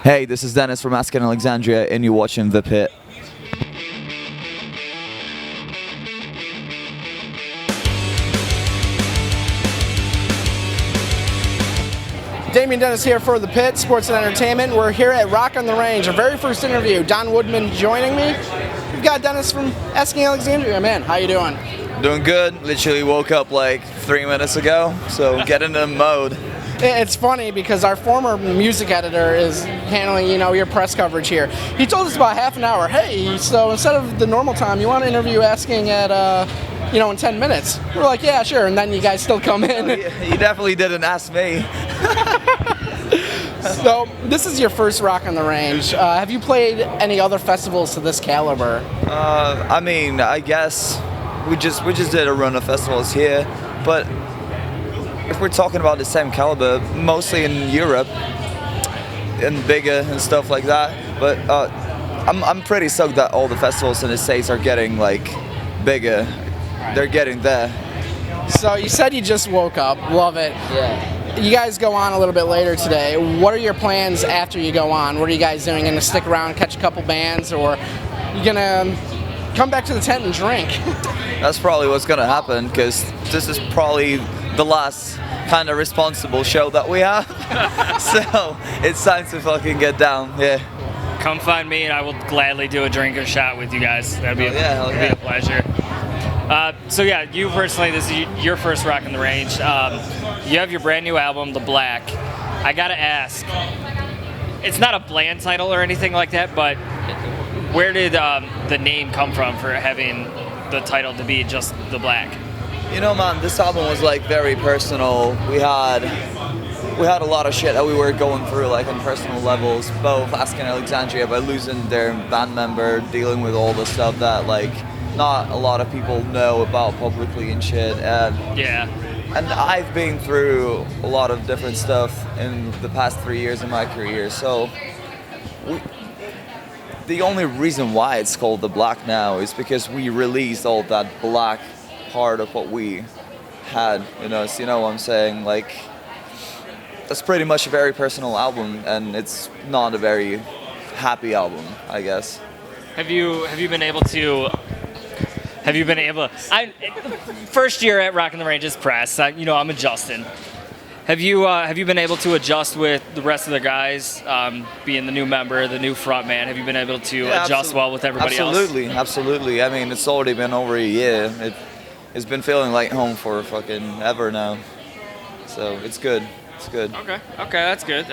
Hey, this is Dennis from Asking Alexandria, and you're watching The Pit. Damien, Dennis here for The Pit, Sports and Entertainment. We're here at Rock on the Range, our very first interview. Don Woodman joining me. We've got Dennis from Asking Alexandria. Man, how you doing? Doing good. Literally woke up like 3 minutes ago, so get into the mode. It's funny because our former music editor is handling, your press coverage here. He told us about half an hour, hey, so instead of the normal time, you want to interview Asking at, in 10 minutes. We're like, yeah, sure, and then you guys still come in. You definitely didn't ask me. So, this is your first Rock on the Range. Have you played any other festivals to this caliber? I guess we just did a run of festivals here, but if we're talking about the same caliber, mostly in Europe and bigger and stuff like that. But I'm pretty stoked that all the festivals in the States are getting like bigger. They're getting there. So you said you just woke up. Love it. Yeah. You guys go on a little bit later today. What are your plans after you go on? What are you guys doing? Going to stick around, catch a couple bands, or you gonna come back to the tent and drink? That's probably what's gonna happen, because this is probably the last kind of responsible show that we have. So it's time to fucking get down. Yeah. Come find me and I will gladly do a drink or shot with you guys. That'd be, be a pleasure. So yeah, you personally, this is your first Rock on the Range. You have your brand new album, The Black. I gotta ask, it's not a bland title or anything like that, but where did the name come from for having the title to be just The Black? Man, this album was like very personal. We had a lot of shit that we were going through, like on personal levels, both Asking Alexandria by losing their band member, dealing with all the stuff that like not a lot of people know about publicly and shit. And I've been through a lot of different stuff in the past 3 years of my career. So the only reason why it's called The Black now is because we released all that black part of what we had, so you know what I'm saying? Like, that's pretty much a very personal album, and it's not a very happy album, I guess. Have you been able to? First year at Rock on the Range's press, I'm adjusting. Have you been able to adjust with the rest of the guys, being the new member, the new frontman? Have you been able to adjust well with everybody else? Absolutely. I mean, it's already been over a year. It's been feeling like home for fucking ever now. So it's good. It's good. Okay, that's good.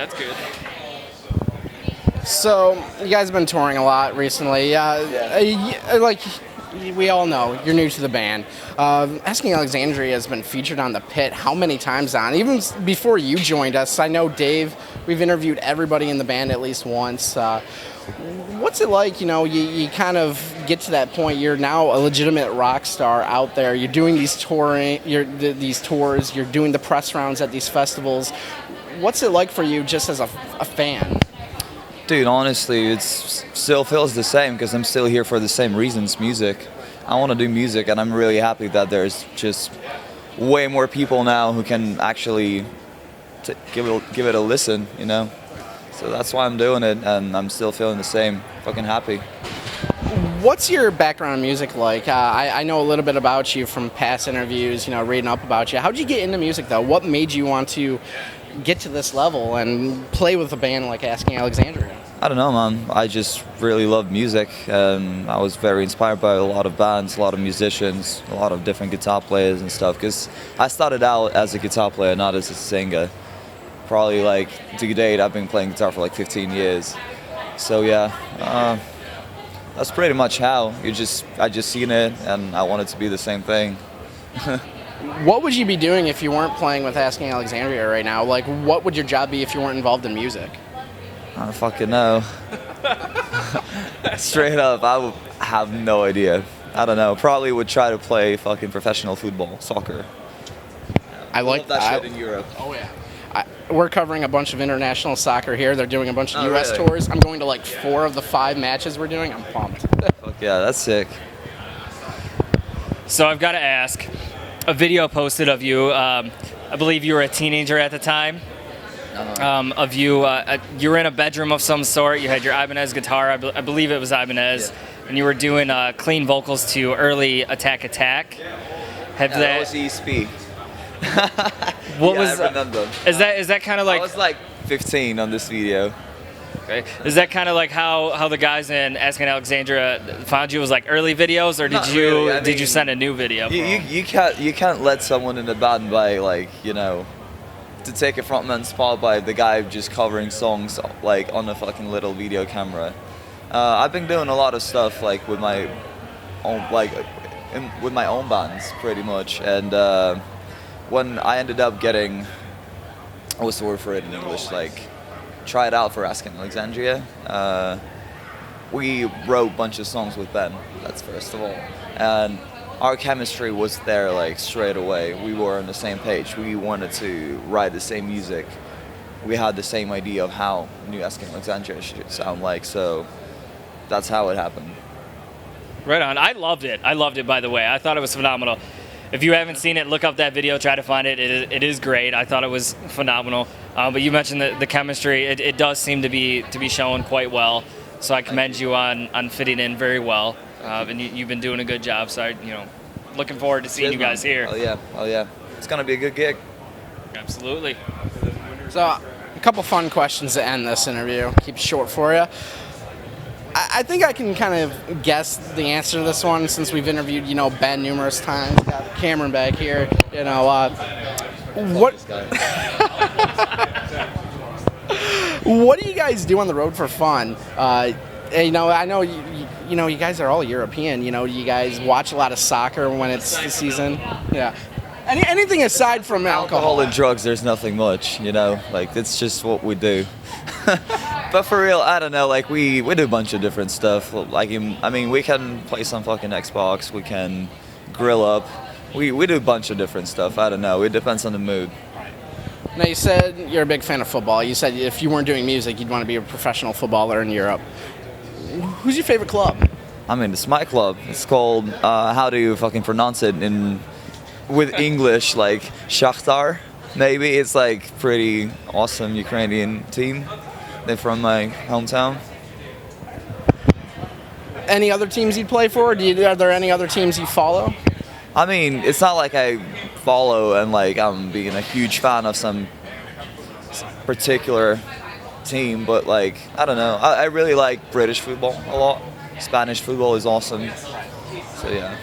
So you guys have been touring a lot recently. Like we all know, you're new to the band. Asking Alexandria has been featured on The Pit how many times on? Even before you joined us, I know Dave, we've interviewed everybody in the band at least once. What's it like, you kind of get to that point, you're now a legitimate rock star out there, you're doing these these tours, you're doing the press rounds at these festivals. What's it like for you just as a fan? Dude, honestly, it still feels the same because I'm still here for the same reasons, music. I want to do music, and I'm really happy that there's just way more people now who can actually give it a listen, So that's why I'm doing it, and I'm still feeling the same. Fucking happy. What's your background in music like? I know a little bit about you from past interviews, reading up about you. How'd you get into music, though? What made you want to get to this level and play with a band like Asking Alexandria? I don't know, man. I just really love music, and I was very inspired by a lot of bands, a lot of musicians, a lot of different guitar players and stuff, because I started out as a guitar player, not as a singer. Probably like to date, I've been playing guitar for like 15 years. So yeah, that's pretty much how. I just seen it, and I wanted to be the same thing. What would you be doing if you weren't playing with Asking Alexandria right now? Like, what would your job be if you weren't involved in music? I don't fucking know. Straight up, I would have no idea. I don't know. Probably would try to play fucking professional football, soccer. I like that shit in Europe. Oh yeah. We're covering a bunch of international soccer here. They're doing a bunch of U.S. really? tours. I'm going to like 4 of the 5 matches we're doing. I'm pumped. Fuck yeah, that's sick. So I've got to ask, a video posted of you, I believe you were a teenager at the time. of you. You were in a bedroom of some sort. You had your Ibanez guitar. I believe it was Ibanez. Yeah. And you were doing clean vocals to Early Attack Attack. That was ESP. What was? I remember. Is that kind of like? I was like 15 on this video. Okay. Is that kind of like how the guys in Asking Alexandria found you? Was like early videos, or Not really. did you send a new video? You can't let someone in the band by to take a frontman spot by the guy just covering songs like on a fucking little video camera. I've been doing a lot of stuff like with my own bands pretty much, and when I ended up getting, what's the word for it in English, try it out for Asking Alexandria. We wrote a bunch of songs with Ben, that's first of all. And our chemistry was there straight away. We were on the same page. We wanted to write the same music. We had the same idea of how new Asking Alexandria should sound like, so that's how it happened. Right on. I loved it, by the way. I thought it was phenomenal. If you haven't seen it, look up that video, try to find it. It is great. I thought it was phenomenal. But you mentioned the chemistry. It does seem to be showing quite well. So I commend you on fitting in very well. And you've been doing a good job. So looking forward to seeing you guys here. Oh yeah. It's gonna be a good gig. Absolutely. So, a couple fun questions to end this interview. Keep it short for you. I think I can kind of guess the answer to this one since we've interviewed, Ben numerous times. Got Cameron back here. What? What do you guys do on the road for fun? I know you guys are all European. You guys watch a lot of soccer when it's the season. Yeah. Anything aside from alcohol and drugs, there's nothing much. It's just what we do. But for real, I don't know. We do a bunch of different stuff. We can play some fucking Xbox. We can grill up. We do a bunch of different stuff. I don't know. It depends on the mood. Now, you said you're a big fan of football. You said if you weren't doing music, you'd want to be a professional footballer in Europe. Who's your favorite club? It's my club. It's called, how do you fucking pronounce it with English, Shakhtar, maybe. It's pretty awesome Ukrainian team. They're from my hometown. Any other teams you'd play for? Are there any other teams you follow? It's not like I follow and I'm being a huge fan of some particular team, but I don't know. I really like British football a lot. Spanish football is awesome. So yeah.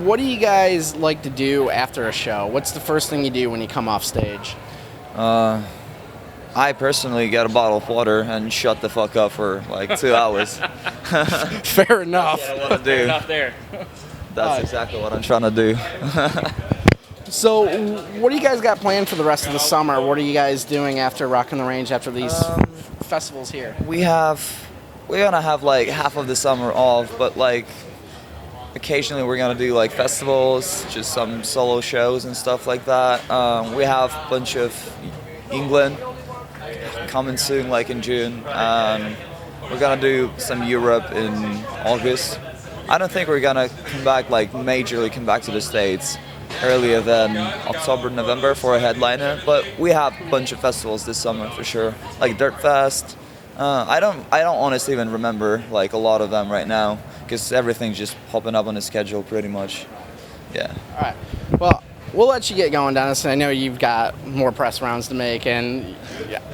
What do you guys like to do after a show? What's the first thing you do when you come off stage? I personally get a bottle of water and shut the fuck up for 2 hours. Fair enough. That's what I want to do. Fair enough there. That's exactly what I'm trying to do. So, what do you guys got planned for the rest of the summer? What are you guys doing after Rockin' the Range, after these festivals here? We're gonna have half of the summer off, but occasionally we're gonna do festivals, just some solo shows and stuff like that. We have a bunch of England coming soon, in June. We're gonna do some Europe in August. I don't think we're gonna come back majorly come back to the States earlier than October, November for a headliner, but we have a bunch of festivals this summer for sure, Dirt Fest. I don't honestly even remember a lot of them right now because everything's just popping up on the schedule pretty much. Yeah. All right. Well, we'll let you get going, Dennis. I know you've got more press rounds to make, and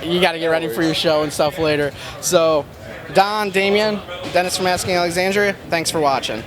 you got to get ready for your show and stuff later. So, Don, Damien, Dennis from Asking Alexandria, thanks for watching.